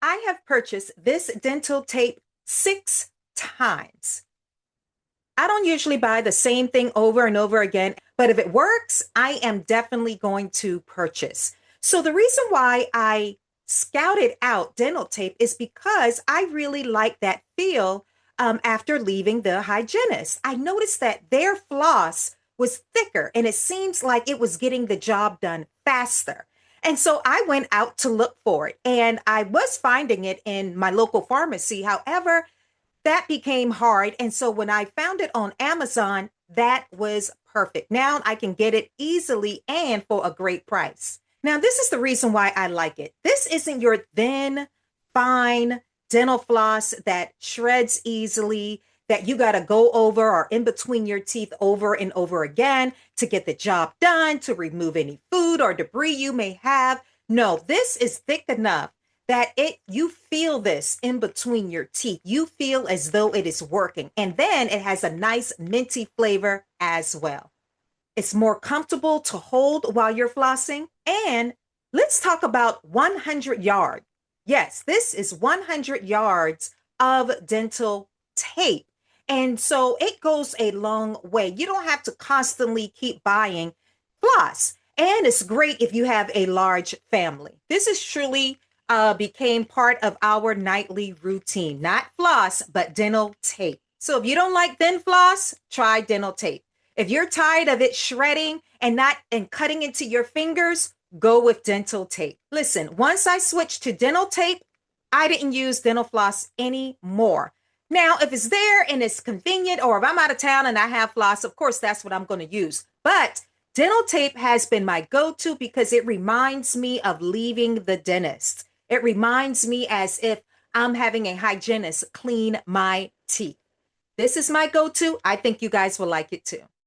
I have purchased this dental tape 6 times. I don't usually buy the same thing over and over again, but if it works, I am definitely going to purchase. So the reason why I scouted out dental tape is because I really like that feel after leaving the hygienist. I noticed that their floss was thicker and it seems like it was getting the job done faster. And so I went out to look for it and I was finding it in my local pharmacy. However, that became hard. And so when I found it on Amazon, that was perfect. Now I can get it easily and for a great price. Now, this is the reason why I like it. This isn't your thin, fine dental floss that shreds easily, that you got to go over or in between your teeth over and over again to get the job done, to remove any food or debris you may have. No, this is thick enough that it you feel this in between your teeth. You feel as though it is working. And then it has a nice minty flavor as well. It's more comfortable to hold while you're flossing. And let's talk about 100 yards. Yes, this is 100 yards of dental tape. And so it goes a long way. You don't have to constantly keep buying floss. And it's great if you have a large family. This is truly became part of our nightly routine. Not floss, but dental tape. So if you don't like thin floss, try dental tape. If you're tired of it shredding and not and cutting into your fingers, go with dental tape. Listen, once I switched to dental tape, I didn't use dental floss anymore. Now, if it's there and it's convenient, or if I'm out of town and I have floss, of course, that's what I'm going to use. But dental tape has been my go-to because it reminds me of leaving the dentist. It reminds me as if I'm having a hygienist clean my teeth. This is my go-to. I think you guys will like it too.